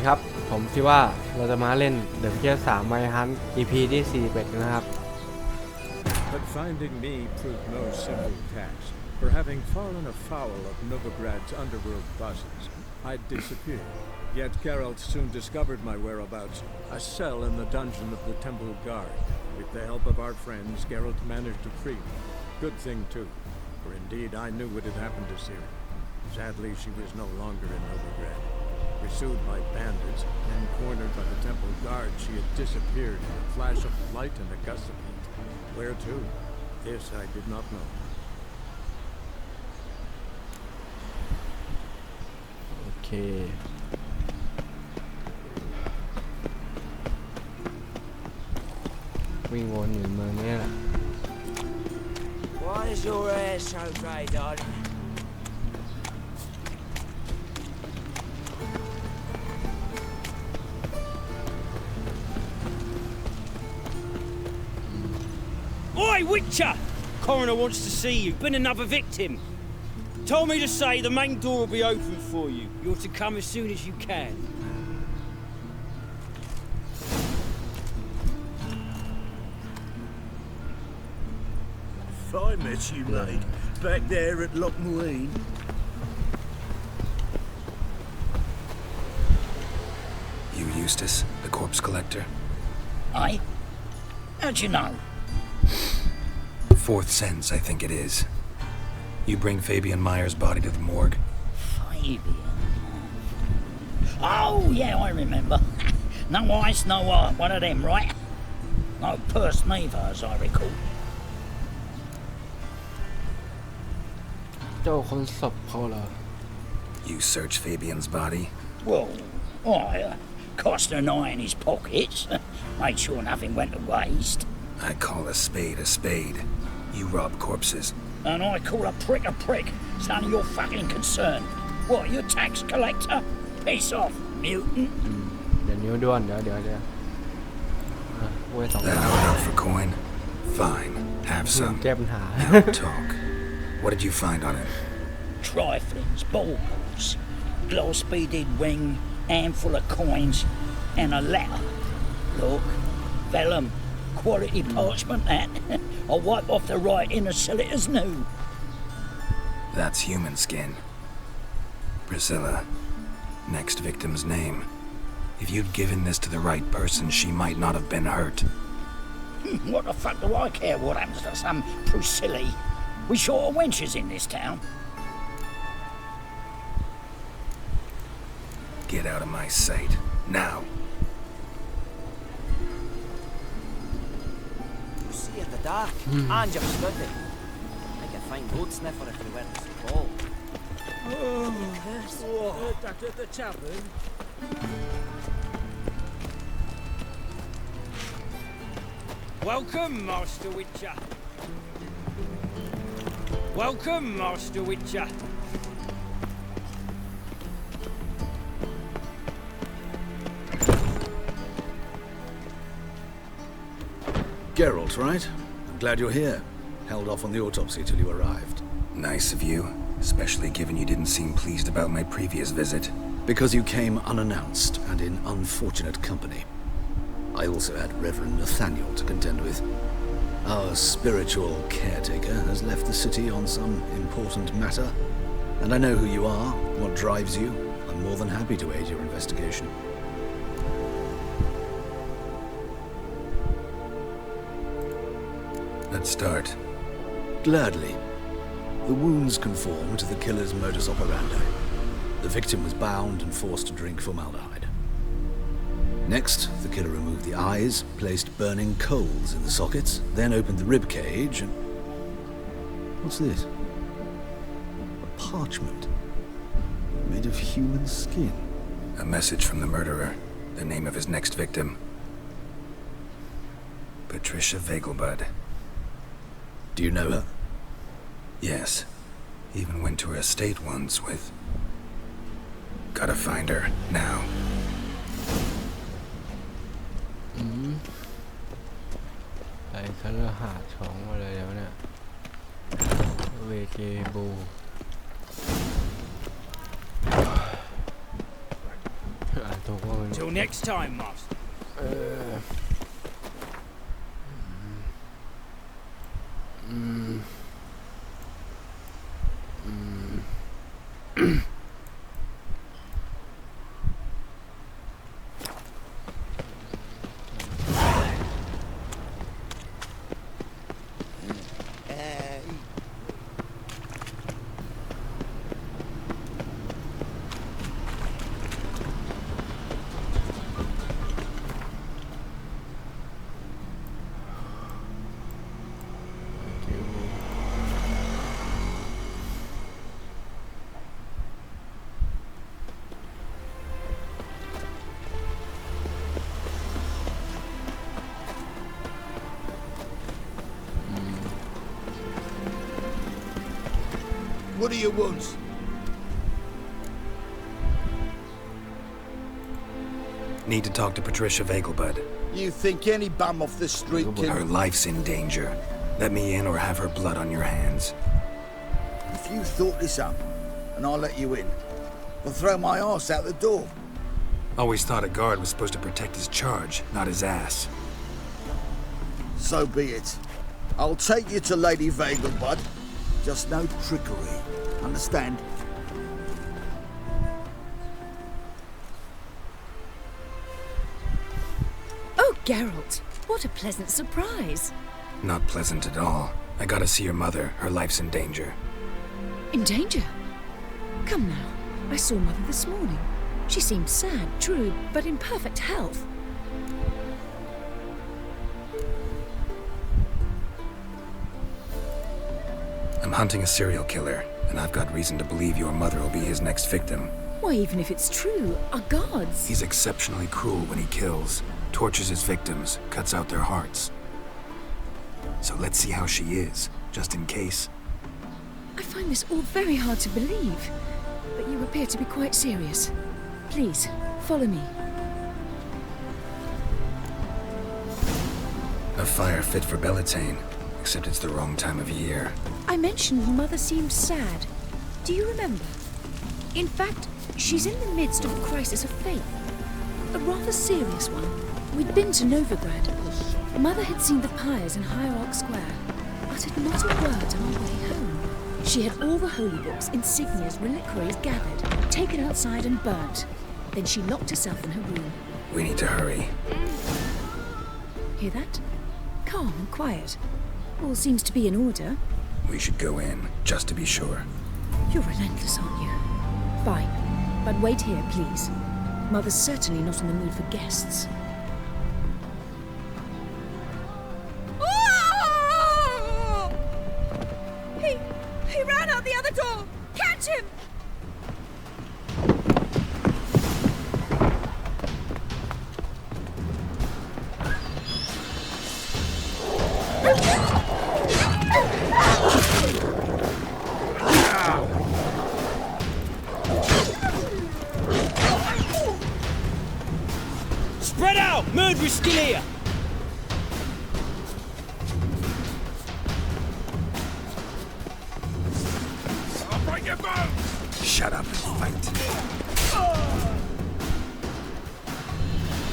ดีครับผมคิดว่าเราจะมาเล่นเดอะเกียร์3ไมฮัน EP ที่41นะครับ But finding me proved no simple task. For having fallen afoul of Novigrad's underworld bosses, I'd disappeared. Yet Geralt soon discovered my whereabouts, a cell in the dungeon of the Temple Guard. With the help of our friends, Geralt managed to free me. Good thing too, for indeed I knew what had happened to Ciri. Sadly, she was no longer in Novigrad. Pursued by bandits and cornered by the Temple Guard, she had disappeared in a flash of light and a gust of heat. Where to? This I did not know. โอเควิ่งวนอยู่เมืองนี้แหละ Why is your hair so grey, darling? Oi, Witcher! Coroner wants to see you. Been another victim. Told me to say the main door will be open for you. You're to come as soon as you can. If I met you, mate, back there at Lochmuine. You Eustace, the corpse collector? Aye? How'd you know? Fourth sense, I think it is. You bring Fabian Meyer's body to the morgue. Fabian? Oh, yeah, I remember. No eyes, no heart, one of them, right? No purse neither, as I recall. เจ้าคนศพเขาเหรอ You search Fabian's body? Well, I cast an eye in his pockets, made sure nothing went to waste. I call a spade a spade. You rob corpses. And I call a prick. It's none of your fucking concern. What, you tax collector? Piss off, mutant. เดี๋ยวนิ้วด้วนเดี๋ยวเว้ย2 That out for coin? Fine, have some. แก้ปัญหา Now talk. What did you find on him? Triflings, baubles, glass-beaded ring, handful of coins, and a letter. Look, vellum, quality parchment that. I'll wipe off the writing and sell it as new. That's human skin. Priscilla. Next victim's name. If you'd given this to the right person, she might not have been hurt. What the fuck do I care what happens to some Priscilla? We short of wenches in this town. Get out of my sight. Now. You see at the dark, and you're study. I can find road sniffer if you weren't so bold. That at the tavern? Welcome, Master Witcher. Welcome, Master Witcher. Geralt, right? I'm glad you're here. Held off on the autopsy till you arrived. Nice of you, especially given you didn't seem pleased about my previous visit. Because you came unannounced and in unfortunate company. I also had Reverend Nathaniel to contend with. Our spiritual caretaker has left the city on some important matter, and I know who you are, what drives you. I'm more than happy to aid your investigation. Let's start. Gladly. The wounds conform to the killer's modus operandi. The victim was bound and forced to drink formaldehyde. Next, the killer removed the eyes, placed burning coals in the sockets, then opened the rib cage and... What's this? A parchment. Made of human skin. A message from the murderer. The name of his next victim. Patricia Vegelbud. Do you know her? Yes. Even went to her estate once with... Gotta find her, now. ไปคฤหาสน์ของอะไรแล้วเนี่ยเวเกบู ถูกว่า Till next time, Master. What are your wounds? Need to talk to Patricia Vegelbud. You think any bum off the street Her can... life's in danger. Let me in or have her blood on your hands. If you thought this up, and I'll let you in, I'll throw my arse out the door. Always thought a guard was supposed to protect his charge, not his ass. So be it. I'll take you to Lady Vegelbud. Just no trickery. Understand? Oh, Geralt, what a pleasant surprise. Not pleasant at all. I gotta see your mother. Her life's in danger. In danger? Come now, I saw Mother this morning. She seemed sad, true, but in perfect health. I'm hunting a serial killer, and I've got reason to believe your mother will be his next victim. Why, even if it's true, our gods... He's exceptionally cruel when he kills, tortures his victims, cuts out their hearts. So let's see how she is, just in case. I find this all very hard to believe, but you appear to be quite serious. Please, follow me. A fire fit for Bellatane, except it's the wrong time of year. I mentioned Mother seemed sad. Do you remember? In fact, she's in the midst of a crisis of faith. A rather serious one. We'd been to Novigrad. Mother had seen the pyres in Hierarch Square, uttered not a word on our way home. She had all the holy books, insignias, reliquaries gathered, taken outside and burnt. Then she locked herself in her room. We need to hurry. Hear that? Calm and quiet. All seems to be in order. We should go in, just to be sure. You're relentless, aren't you? Fine. But wait here, please. Mother's certainly not in the mood for guests. Oh! He ran out the other door! Catch him! Spread out! Murderer's still here! I'll break your bones! Shut up and fight.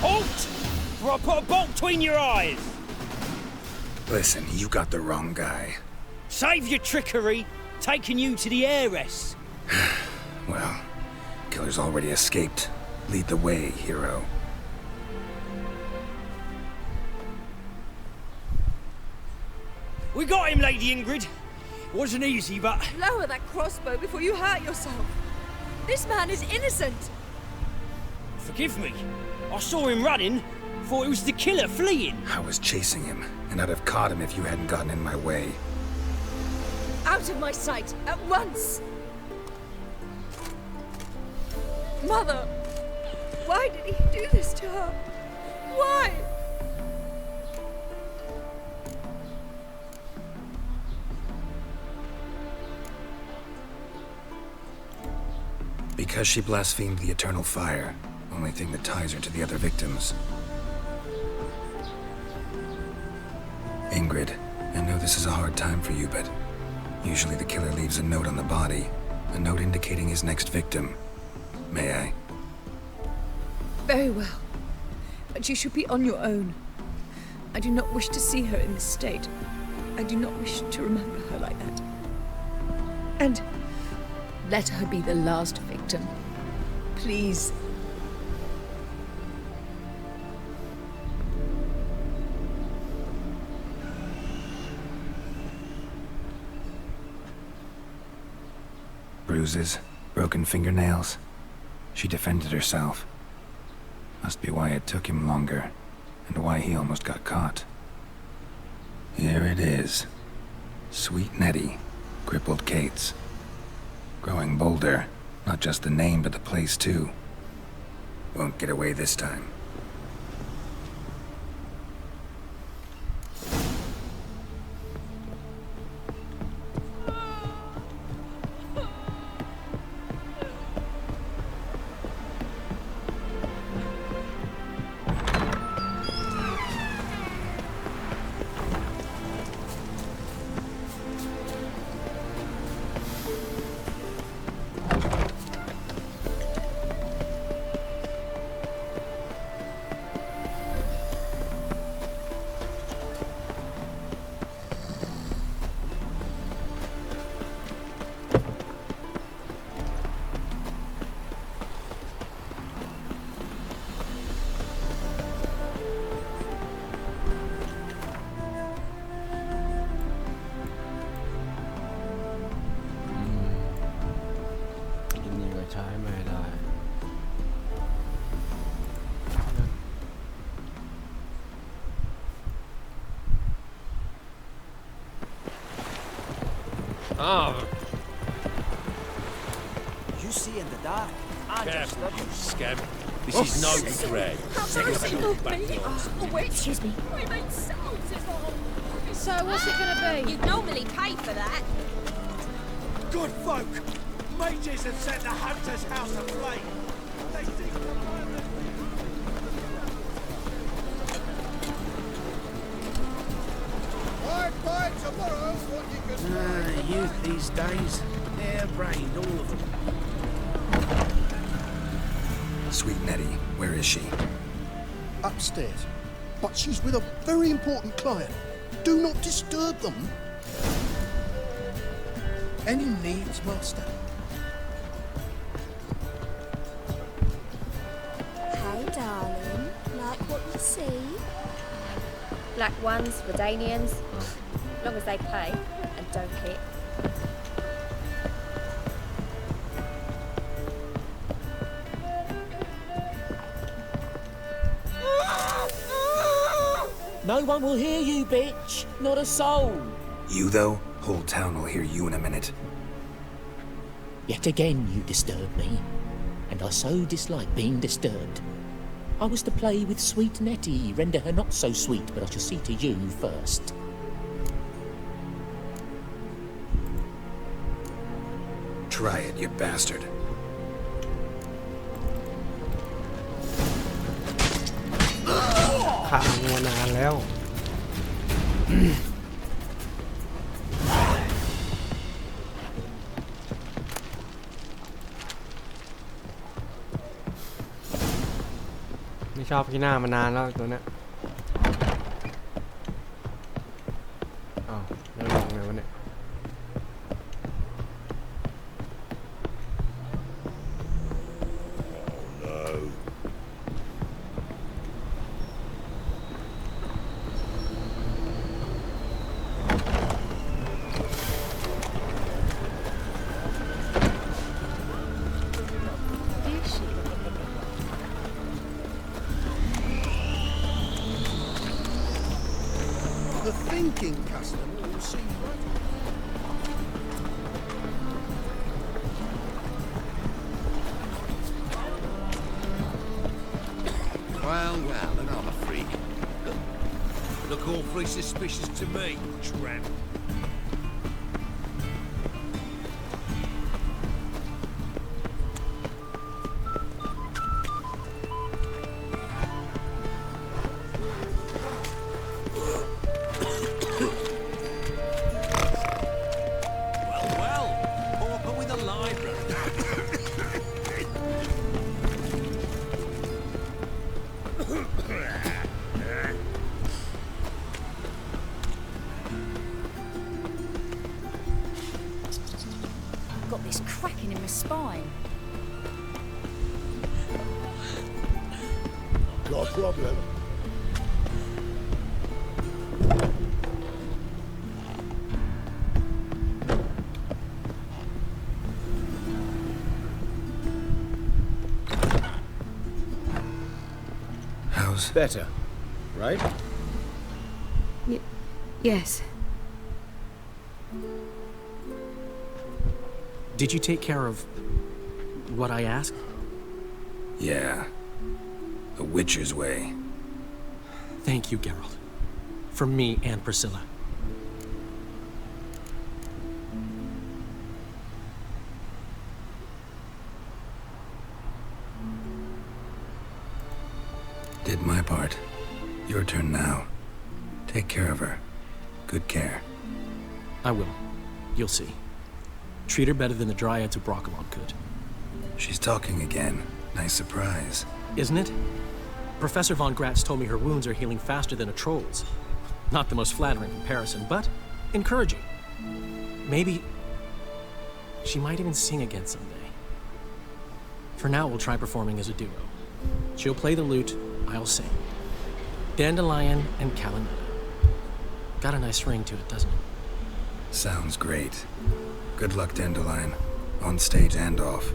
Halt! Or I'll put a bolt between your eyes! Listen, you got the wrong guy. Save your trickery, taking you to the heiress. Well, killer's already escaped. Lead the way, hero. We got him, Lady Ingrid. Wasn't easy, but... Lower that crossbow before you hurt yourself. This man is innocent. Forgive me. I saw him running, thought it was the killer fleeing. I was chasing him, and I'd have caught him if you hadn't gotten in my way. Out of my sight, at once! Mother! Why did he do this to her? Why? Because she blasphemed the eternal fire. Only thing that ties her to the other victims. Ingrid, I know this is a hard time for you, but usually the killer leaves a note on the body. A note indicating his next victim. May I? Very well. But you should be on your own. I do not wish to see her in this state. I do not wish to remember her like that. And let her be the last victim. Please. Bruises, broken fingernails. She defended herself. Must be why it took him longer, and why he almost got caught. Here it is. Sweet Nettie, crippled Kate's. Growing bolder, not just the name but the place too. Won't get away this time. Oh, You see in the dark. careful, Understood. you scamp. This is no threat. Oh, wait. Excuse me. We made sounds as well. So what's it gonna be? You'd normally pay for that. Good folk! Mages have set the hunter's house aflame! They think by tomorrow, what you can Youth these days, hair-brained, all of them. Sweet Nettie, where is she? Upstairs. But she's with a very important client. Do not disturb them. Any needs, master? Hey, darling. Like what you see? Black ones, Redanians. As long as they pay and don't kick. No one will hear you, bitch. Not a soul. You though? Whole town will hear you in a minute. Yet again you disturb me, and I so dislike being disturbed. I was to play with sweet Nettie, render her not so sweet, but I shall see to you first. Try it, you bastard. Kháมานานแล้ว ไม่ชอบพี่หน้ามานานแล้วตัวเนี้ยอ้าวแล้วลงไงวะเนี่ย The thinking customer will see right. Well, and I'm a freak. Look awfully suspicious to me, tramp. I've got this cracking in my spine. Got a problem? How's... Better, right? Yes. Did you take care of what I asked? Yeah. The Witcher's way. Thank you, Geralt. From me and Priscilla. Did my part. Your turn now. Take care of her. Good care. I will. You'll see. Treat her better than the Dryads of Broccolon could. She's talking again. Nice surprise. Isn't it? Professor von Gratz told me her wounds are healing faster than a troll's. Not the most flattering comparison, but encouraging. Maybe she might even sing again someday. For now, we'll try performing as a duo. She'll play the lute, I'll sing. Dandelion and Calaneta. Got a nice ring to it, doesn't it? Sounds great. Good luck, Dandelion. On stage and off.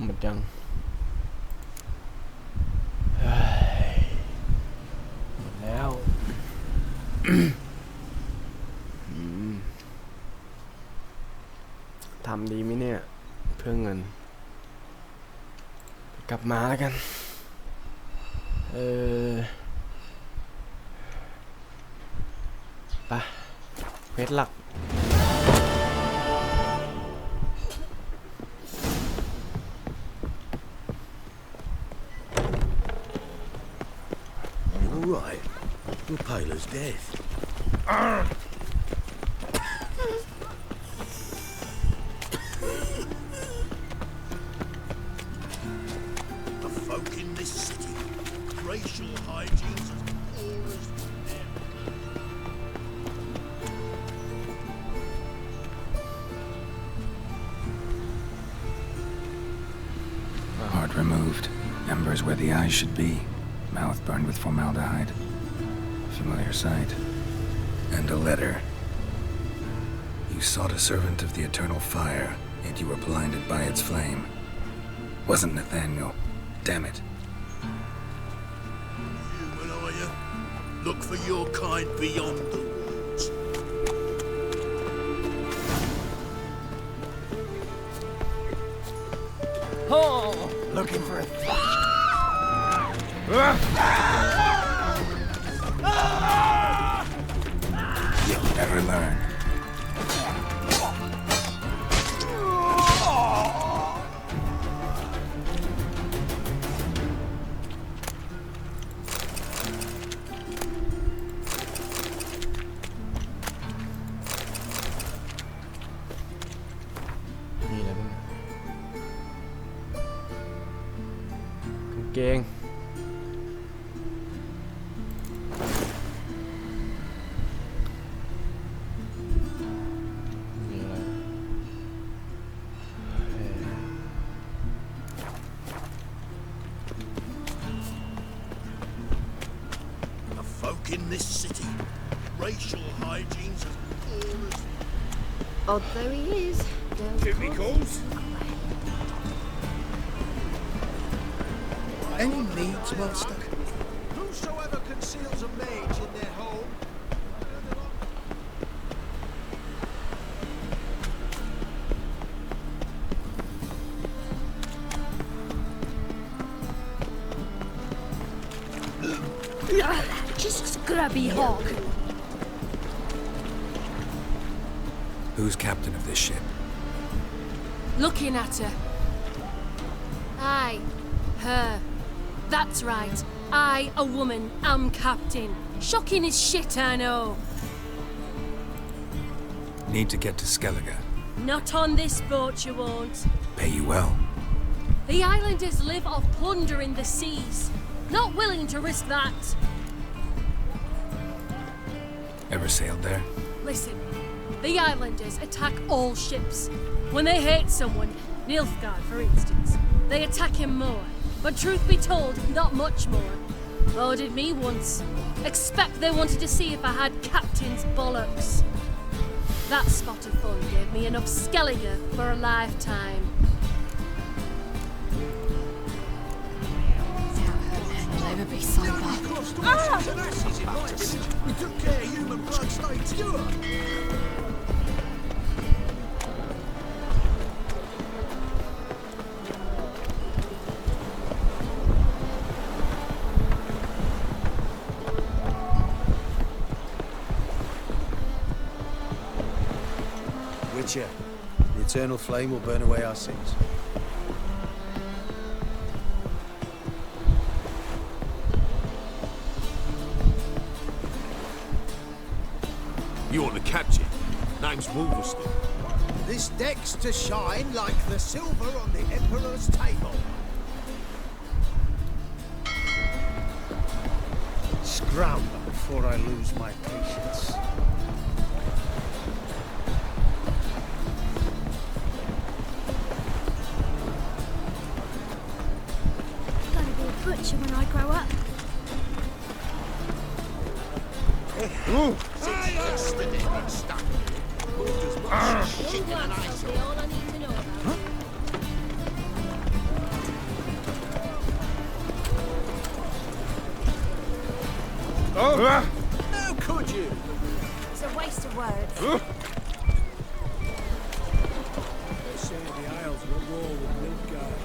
หมดยังหมดแล้ว ทำดีไหมเนี่ยเพื่อเงินกลับมาแล้วกันไปเควสหลัก All right. You're pale as death. The folk in this city, racial hygiene's as poor as them. Heart removed. Embers where the eyes should be. Mouth burned with formaldehyde. Familiar sight. And a letter. You sought a servant of the eternal fire, yet you were blinded by its flame. Wasn't Nathaniel. Damn it. Human, are you? Look for your kind beyond the walls. Oh! Looking for a You'll never learn.มีอะไรบ้างกางเกงมีอะไรThe folk in this city, racial hygiene's as poor as Odd though he is. chemicals. Any needs, Master? Whosoever conceals a mage in their home. Just scrubby hog. Who's captain of this ship? Looking at her. Aye, her. That's right. I, a woman, am captain. Shocking as shit, I know. Need to get to Skellige. Not on this boat, you won't. Pay you well. The islanders live off plunder in the seas. Not willing to risk that. Ever sailed there? Listen, the islanders attack all ships. When they hate someone, Nilfgaard for instance, they attack him more. But truth be told, not much more. Boarded me once. Expect they wanted to see if I had captain's bollocks. That spot of fun gave me enough Skellige for a lifetime. I'll never be sober. We took care human blood stayed pure. Witcher, the eternal flame will burn away our sins. You want the captain? Name's Wolverston. This deck's to shine like the silver on the Emperor's table. Scram before I lose my patience. Gonna be a butcher when I grow up. Since yesterday it's stuck. Moved as much as shit in an ice. All I need to know about. How could you? It's a waste of words. They say the Isles were at war with Nilfgaard.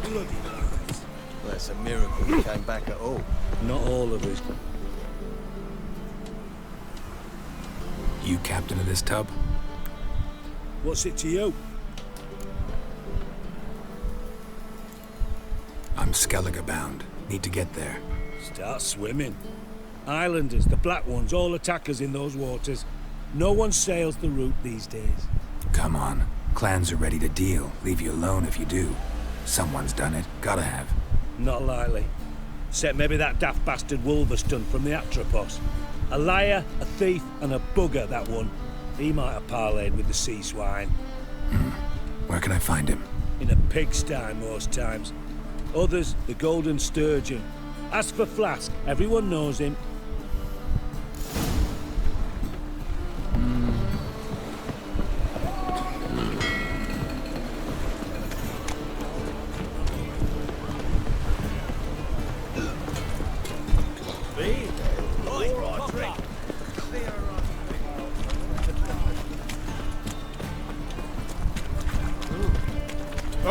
Bloody lies. Well, it's a miracle we came back at all. Not all of us. You captain of this tub? What's it to you? I'm Skellige bound. Need to get there. Start swimming. Islanders, the black ones, all attackers in those waters. No one sails the route these days. Come on. Clans are ready to deal. Leave you alone if you do. Someone's done it. Gotta have. Not likely. Except maybe that daft bastard Wolverston from the Atropos. A liar, a thief, and a bugger, that one. He might have parlayed with the sea swine. Where can I find him? In a pigsty most times. Others, the Golden Sturgeon. Ask for Flask. Everyone knows him.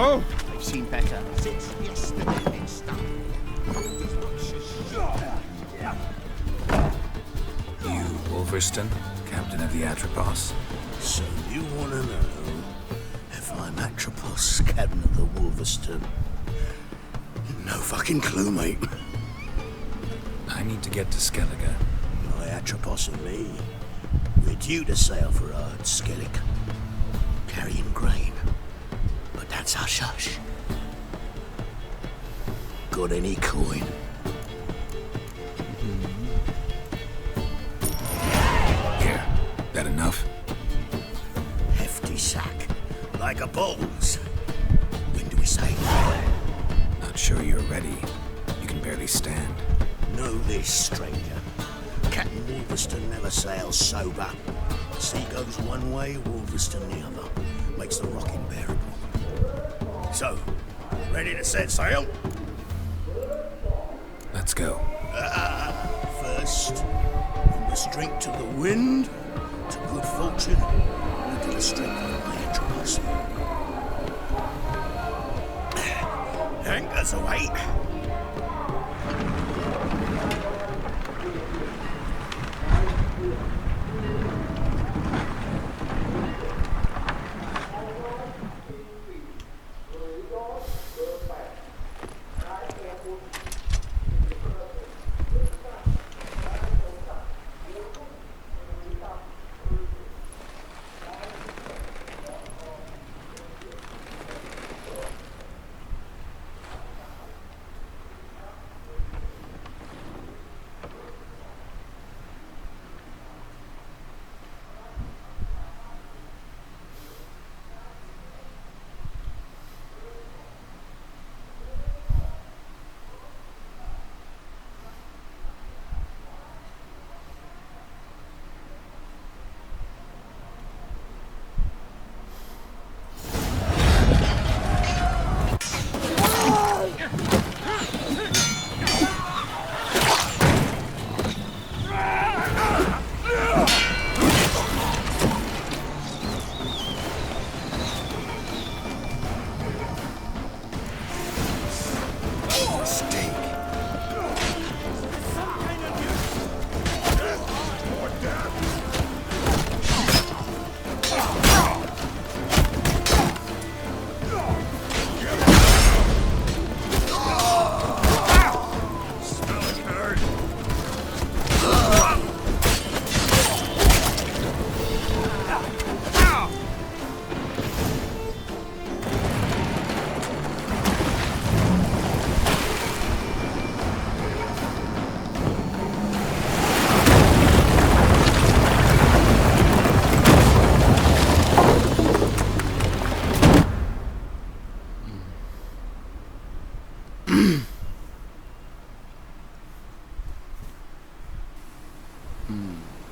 Oh! I've seen better. Since yesterday it's stuck. Moved as much as You, Wolverston, captain of the Atropos? So you want to know if I'm Atropos, captain of the Wolverston? No fucking clue, mate. I need to get to Skellige. My Atropos and me, we're due to sail for Ard Skellig, carrying grain. But that's hush-hush. Got any coin? Here. That enough? Hefty sack, like a bowls. When do we sail? Not sure you're ready. You can barely stand. Know this, stranger. Captain Wolverston never sails sober. Sea goes one way, Wolverston the other. Makes the rock unbearable. So, ready to set sail? Let's go. First, we must drink to the wind, to good fortune, and to the strength of my Atropos. Anchors away.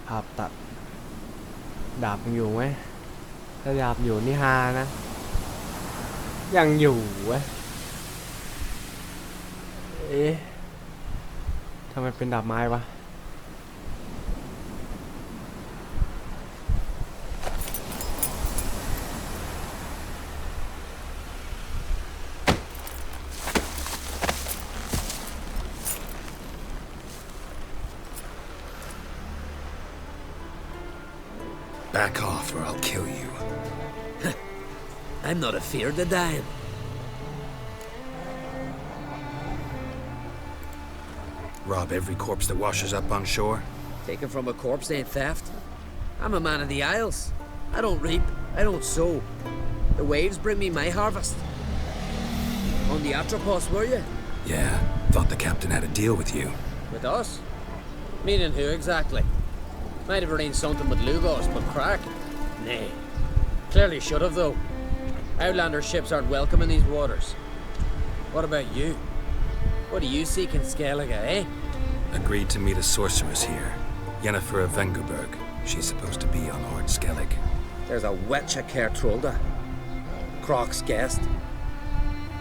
ภาพตัดดาบยังอยู่ไหมถ้าดาบอยู่นี่ฮานะยังอยู่เว้ยเอ๊ะทำไมเป็นดาบไม้วะBack off or I'll kill you. I'm not afeard of dying. Rob every corpse that washes up on shore? Taken from a corpse ain't theft. I'm a man of the Isles. I don't reap, I don't sow. The waves bring me my harvest. On the Atropos, were you? Yeah, thought the captain had a deal with you. With us? Meaning who exactly? Might have arranged something with Lugos, but crack? Nay. Clearly should have, though. Outlander ships aren't welcome in these waters. What about you? What do you seek in Skellige, eh? Agreed to meet a sorceress here. Yennefer of Vengerberg. She's supposed to be on Ord Skellig. There's a witch at Kertrolda. Croc's guest.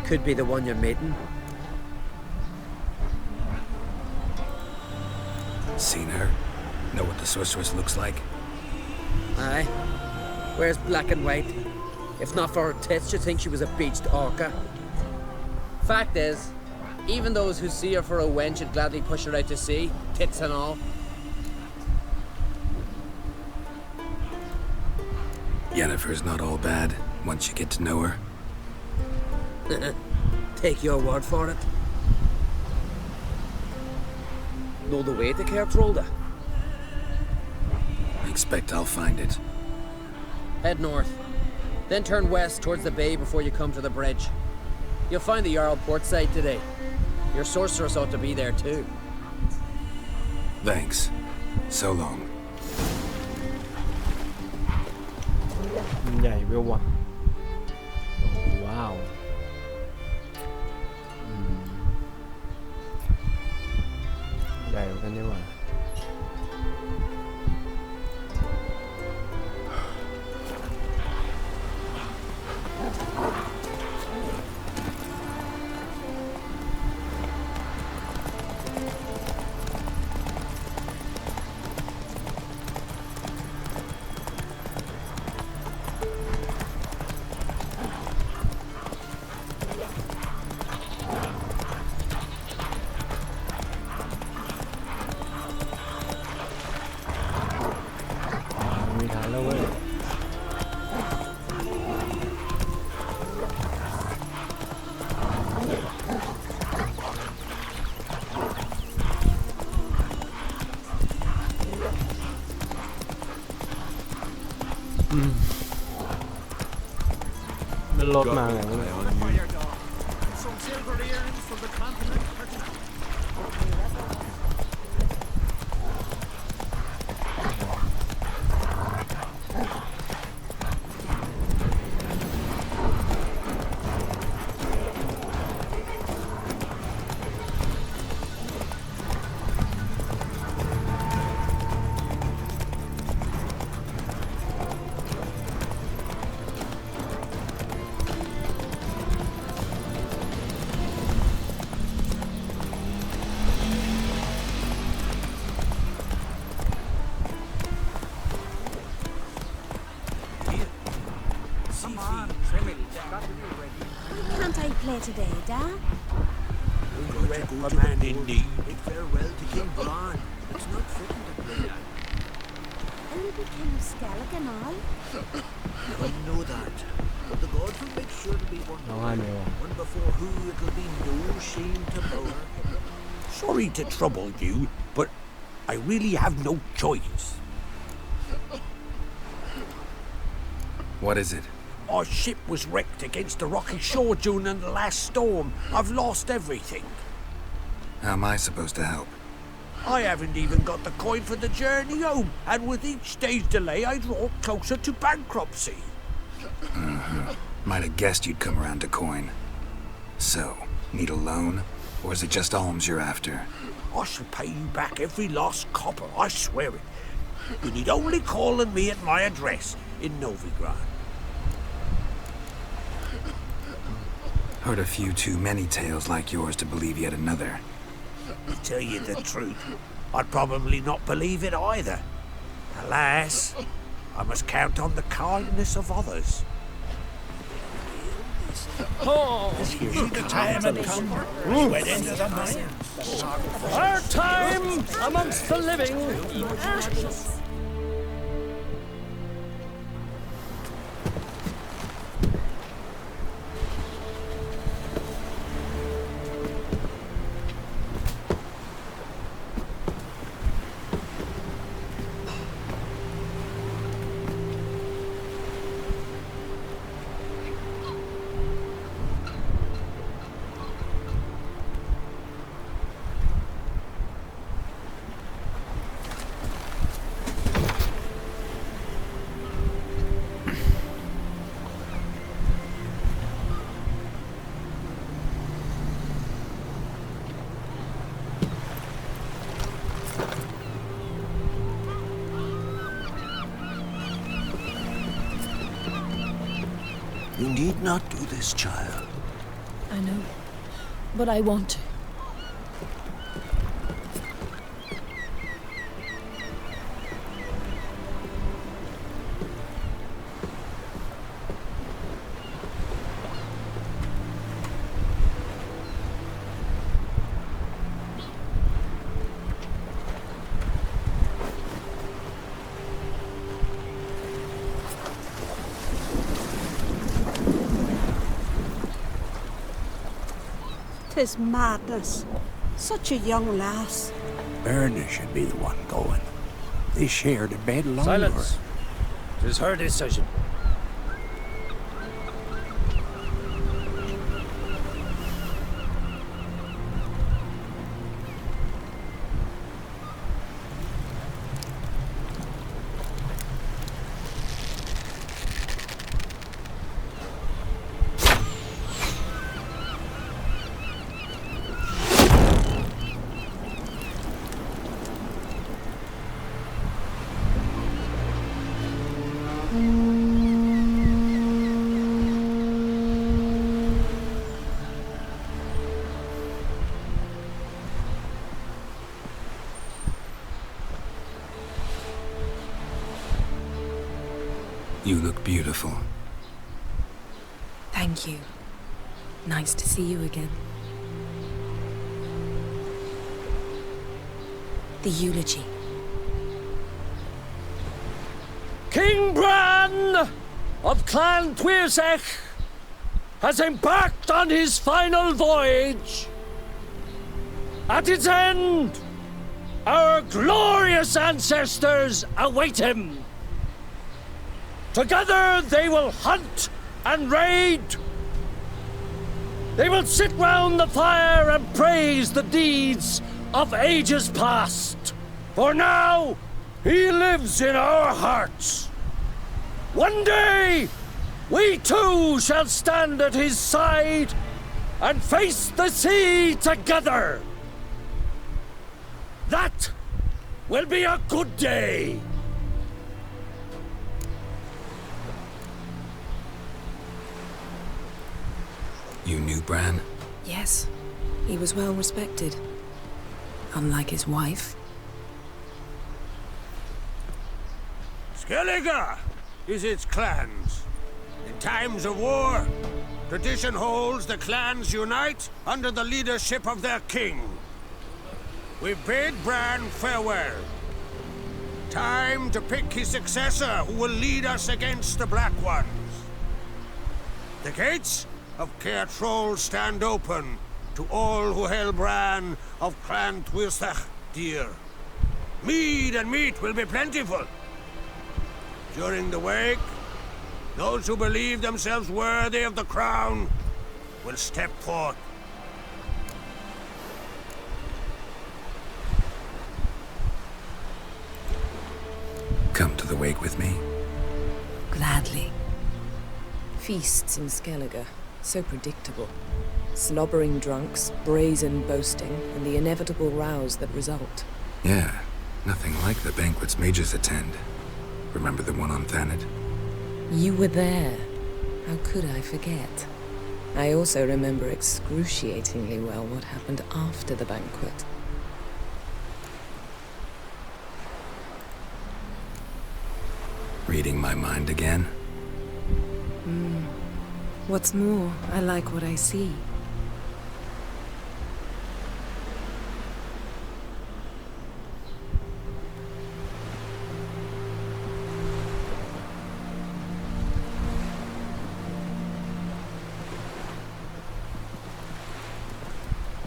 Could be the one you're meeting. Seen her? Know what the sorceress looks like? Aye. Wears black and white. If not for her tits, you'd think she was a beached orca. Fact is, even those who see her for a wench would gladly push her out to sea, tits and all. Yennefer's not all bad, once you get to know her. Take your word for it. Know the way to Kertrolda? Expect I'll find it. Head north. Then turn west towards the bay before you come to the bridge. You'll find the Jarl port side today. Your sorceress ought to be there too. Thanks. So long. ใหญ่เวลว่ะว้าวใหญ่เหมือนกันนี่หว่ามีทางแล้วเว้ยมันรถมาไงวะเนี่ย Some silver earrings from the continent. Can't I play today, Dad? Good man indeed. Bid farewell to King Bran. It's not fitting to play that. I will be King of Skellig and all. I know that. But the gods will make sure to be one one before who it'll be no shame to bow. Sorry to trouble you, but I really have no choice. What is it? Our ship was wrecked against the rocky shore during the last storm. I've lost everything. How am I supposed to help? I haven't even got the coin for the journey home, and with each day's delay, I draw closer to bankruptcy. Might have guessed you'd come around to coin. So, need a loan? Or is it just alms you're after? I shall pay you back every lost copper, I swear it. You need only call on me at my address in Novigrad. Heard a few too many tales like yours to believe yet another. To tell you the truth, I'd probably not believe it either. Alas, I must count on the kindness of others. Usually the time had come. We went into the mine. Our time amongst the living. You need not do this, child. I know, but I want to. Tis madness. Such a young lass. Berna should be the one going. They shared a bed longer. Silence. 'Tis her decision. You look beautiful. Thank you. Nice to see you again. The eulogy. King Bran of Clan Tuirsech has embarked on his final voyage. At its end, our glorious ancestors await him. Together they will hunt and raid. They will sit round the fire and praise the deeds of ages past. For now, he lives in our hearts. One day, we too shall stand at his side and face the sea together. That will be a good day. You knew Bran? Yes, he was well respected. Unlike his wife. Skellige is its clans. In times of war, tradition holds the clans unite under the leadership of their king. We bid Bran farewell. Time to pick his successor who will lead us against the Black Ones. The gates of Caer Troll stand open to all who held Bran of Clan Tuirsech dear. Mead and meat will be plentiful. During the wake, those who believe themselves worthy of the crown will step forth. Come to the wake with me? Gladly. Feasts in Skellige, so predictable. Slobbering drunks, brazen boasting, and the inevitable rows that result. Yeah, nothing like the banquets mages attend. Remember the one on Thanet? You were there. How could I forget? I also remember excruciatingly well what happened after the banquet. Reading my mind again? What's more, I like what I see.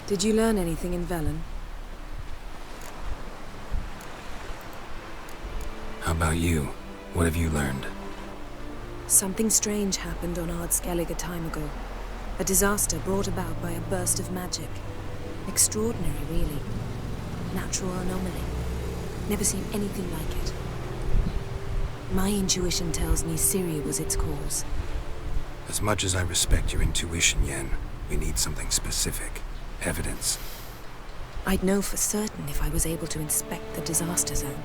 Did you learn anything in Velen? How about you? What have you learned? Something strange happened on Ardskellig a time ago. A disaster brought about by a burst of magic. Extraordinary, really. Natural anomaly. Never seen anything like it. My intuition tells me Ciri was its cause. As much as I respect your intuition, Yen, we need something specific. Evidence. I'd know for certain if I was able to inspect the disaster zone.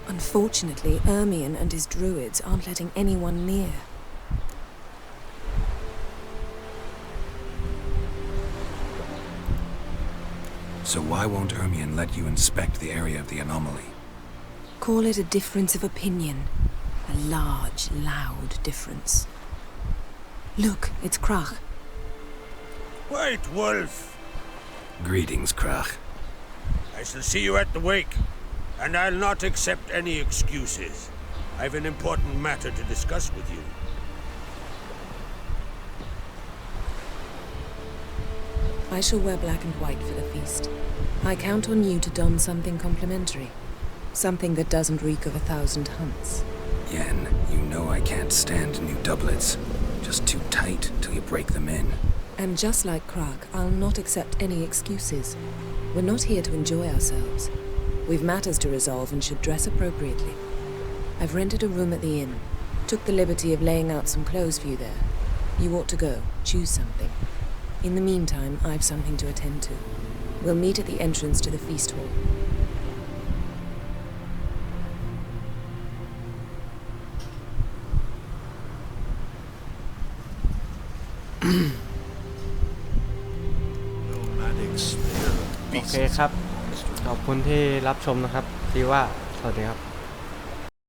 Unfortunately, Ermion and his druids aren't letting anyone near. So why won't Ermion let you inspect the area of the anomaly? Call it a difference of opinion. A large, loud difference. Look, it's Krach. White Wolf! Greetings, Krach. I shall see you at the wake, and I'll not accept any excuses. I've an important matter to discuss with you. I shall wear black and white for the feast. I count on you to don something complimentary. Something that doesn't reek of 1,000 hunts. Yen, you know I can't stand new doublets. Just too tight till you break them in. And just like Krach, I'll not accept any excuses. We're not here to enjoy ourselves. We've matters to resolve and should dress appropriately. I've rented a room at the inn. Took the liberty of laying out some clothes for you there. You ought to go. Choose something. In the meantime, I've something to attend to. We'll meet at the entrance to the feast hall.โอเคครับ ขอบคุณที่รับชมนะครับดีว่าสวัสดีครับ